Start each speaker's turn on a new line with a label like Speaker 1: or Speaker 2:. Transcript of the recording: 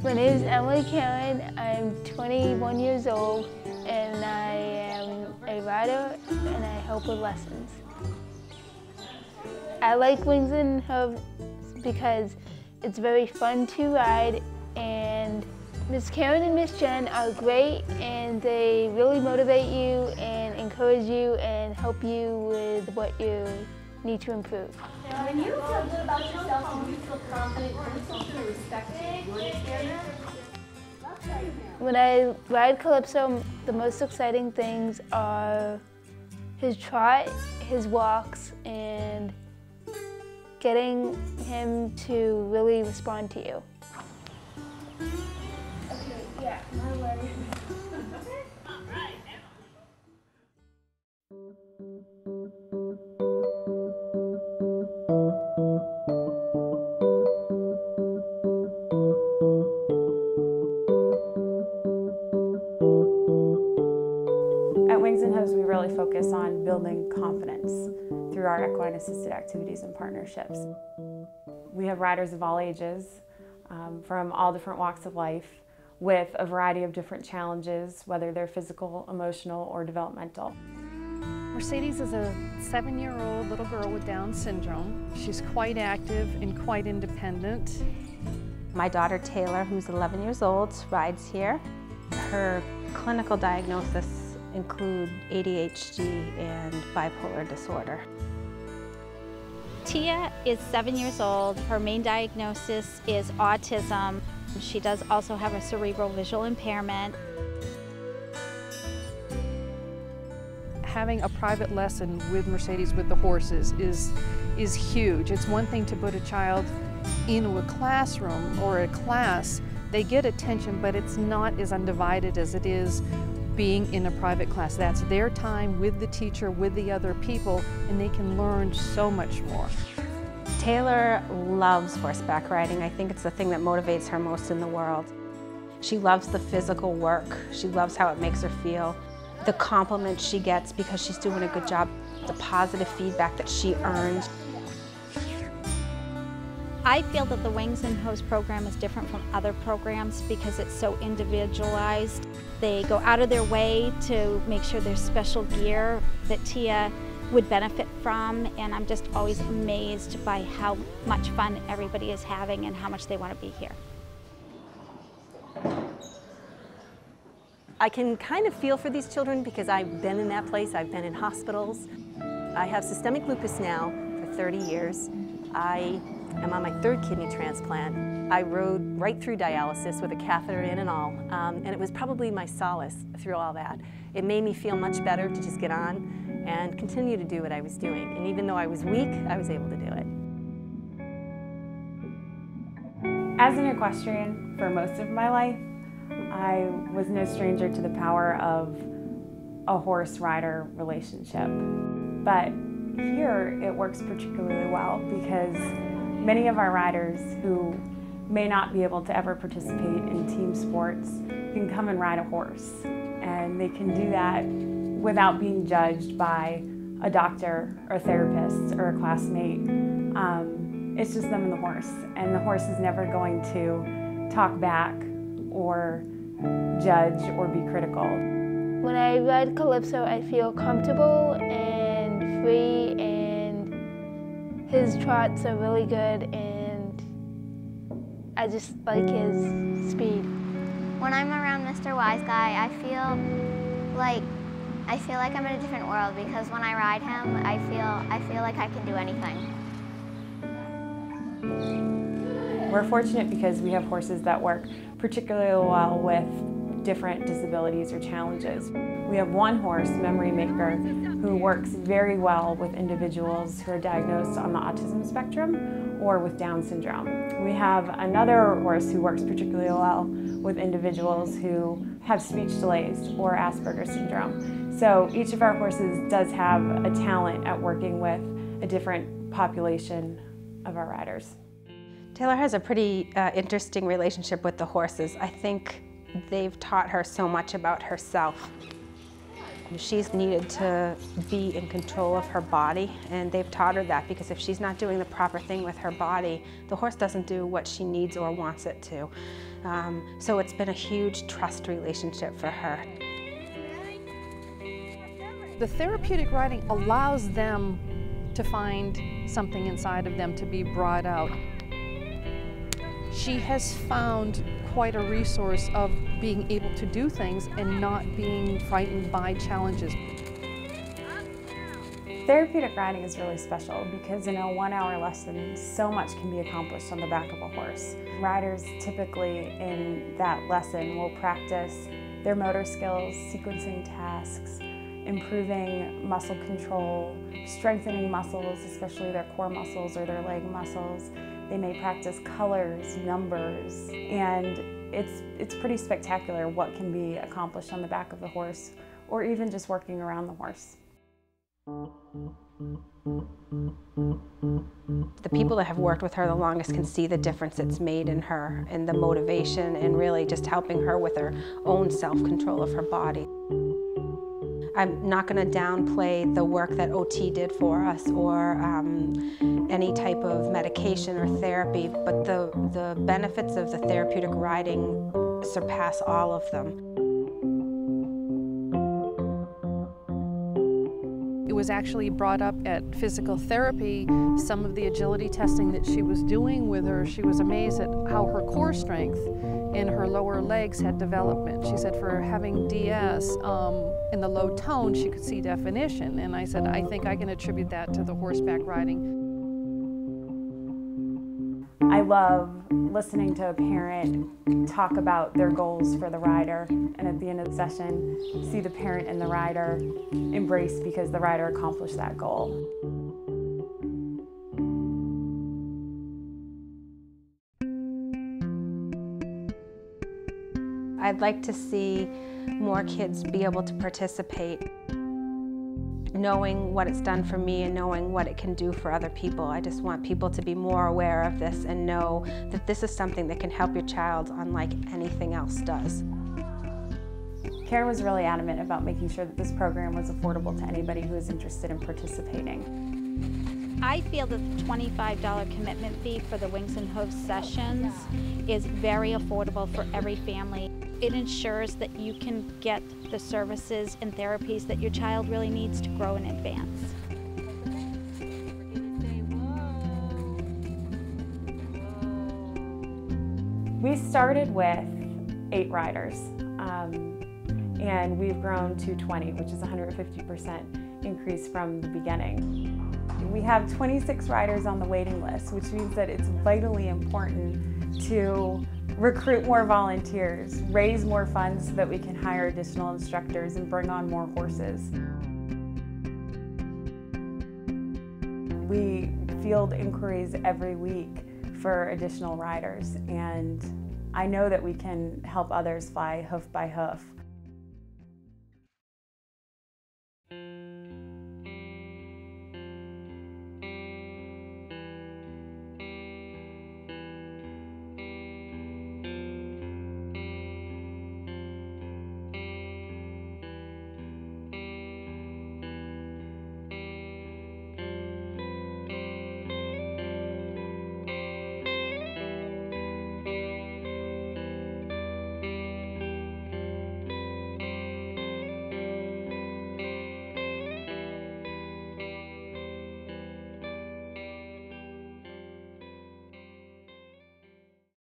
Speaker 1: My name is Emily Karen. I'm 21 years old and I am a rider and I help with lessons. I like Wings and Hooves because it's very fun to ride, and Miss Karen and Miss Jen are great and they really motivate you and encourage you and help you with what you need to improve.
Speaker 2: When you feel good about yourself and you feel confident, when you feel respected, you understand that?
Speaker 1: When I ride Calypso, the most exciting things are his trot, his walks, and getting him to really respond to you. Okay, yeah, my way.
Speaker 3: At Wings and Hooves, we really focus on building confidence through our equine-assisted activities and partnerships. We have riders of all ages, from all different walks of life, with a variety of different challenges, whether they're physical, emotional, or developmental.
Speaker 4: Mercedes is a 7-year-old little girl with Down syndrome. She's quite active and quite independent.
Speaker 5: My daughter Taylor, who's 11 years old, rides here. Her clinical diagnosis include ADHD and bipolar disorder.
Speaker 6: Tia is 7 years old. Her main diagnosis is autism. She does also have a cerebral visual impairment.
Speaker 4: Having a private lesson with Mercedes with the horses is huge. It's one thing to put a child into a classroom or a class. They get attention, but it's not as undivided as it is being in a private class. That's their time with the teacher, with the other people, and they can learn so much more.
Speaker 5: Taylor loves horseback riding. I think it's the thing that motivates her most in the world. She loves the physical work. She loves how it makes her feel. The compliments she gets because she's doing a good job. The positive feedback that she earns.
Speaker 6: I feel that the Wings and Hooves program is different from other programs because it's so individualized. They go out of their way to make sure there's special gear that Tia would benefit from, and I'm just always amazed by how much fun everybody is having and how much they want to be here.
Speaker 7: I can kind of feel for these children because I've been in that place. I've been in hospitals. I have systemic lupus now for 30 years. I am on my 3rd kidney transplant. I rode right through dialysis with a catheter in and all, and it was probably my solace through all that. It made me feel much better to just get on and continue to do what I was doing. And even though I was weak, I was able to do it.
Speaker 3: As an equestrian for most of my life, I was no stranger to the power of a horse-rider relationship. But here it works particularly well because many of our riders who may not be able to ever participate in team sports can come and ride a horse. And they can do that without being judged by a doctor or a therapist or a classmate. It's just them and the horse. And the horse is never going to talk back or judge or be critical.
Speaker 1: When I ride Calypso, I feel comfortable and free, and his trots are really good, and I just like his speed.
Speaker 8: When I'm around Mr. Wise Guy, I feel like I'm in a different world because when I ride him, I feel like I can do anything.
Speaker 3: We're fortunate because we have horses that work particularly well with different disabilities or challenges. We have one horse, Memory Maker, who works very well with individuals who are diagnosed on the autism spectrum or with Down syndrome. We have another horse who works particularly well with individuals who have speech delays or Asperger's syndrome. So each of our horses does have a talent at working with a different population of our riders.
Speaker 5: Taylor has a pretty interesting relationship with the horses. I think they've taught her so much about herself. She's needed to be in control of her body, and they've taught her that, because if she's not doing the proper thing with her body, the horse doesn't do what she needs or wants it to. So it's been a huge trust relationship for her.
Speaker 4: The therapeutic riding allows them to find something inside of them to be brought out. She has found quite a resource of being able to do things and not being frightened by challenges.
Speaker 3: Therapeutic riding is really special because in a 1-hour lesson, so much can be accomplished on the back of a horse. Riders typically in that lesson will practice their motor skills, sequencing tasks, improving muscle control, strengthening muscles, especially their core muscles or their leg muscles. They may practice colors, numbers, and it's pretty spectacular what can be accomplished on the back of the horse, or even just working around the horse.
Speaker 5: The people that have worked with her the longest can see the difference it's made in her, and the motivation, and really just helping her with her own self-control of her body. I'm not going to downplay the work that OT did for us, or any type of medication or therapy, but the benefits of the therapeutic riding surpass all of them.
Speaker 4: It was actually brought up at physical therapy, some of the agility testing that she was doing with her. She was amazed at how her core strength in her lower legs had development. She said for having DS in the low tone, she could see definition. And I said, I think I can attribute that to the horseback riding.
Speaker 3: I love listening to a parent talk about their goals for the rider, and at the end of the session, see the parent and the rider embrace because the rider accomplished that goal.
Speaker 5: I'd like to see more kids be able to participate, knowing what it's done for me and knowing what it can do for other people. I just want people to be more aware of this and know that this is something that can help your child unlike anything else does.
Speaker 3: Karen was really adamant about making sure that this program was affordable to anybody who is interested in participating.
Speaker 6: I feel that the $25 commitment fee for the Wings and Hooves sessions is very affordable for every family. It ensures that you can get the services and therapies that your child really needs to grow and advance.
Speaker 3: We started with 8 riders, and we've grown to 20, which is a 150% increase from the beginning. We have 26 riders on the waiting list, which means that it's vitally important to recruit more volunteers, raise more funds so that we can hire additional instructors and bring on more horses. We field inquiries every week for additional riders, and I know that we can help others fly hoof by hoof.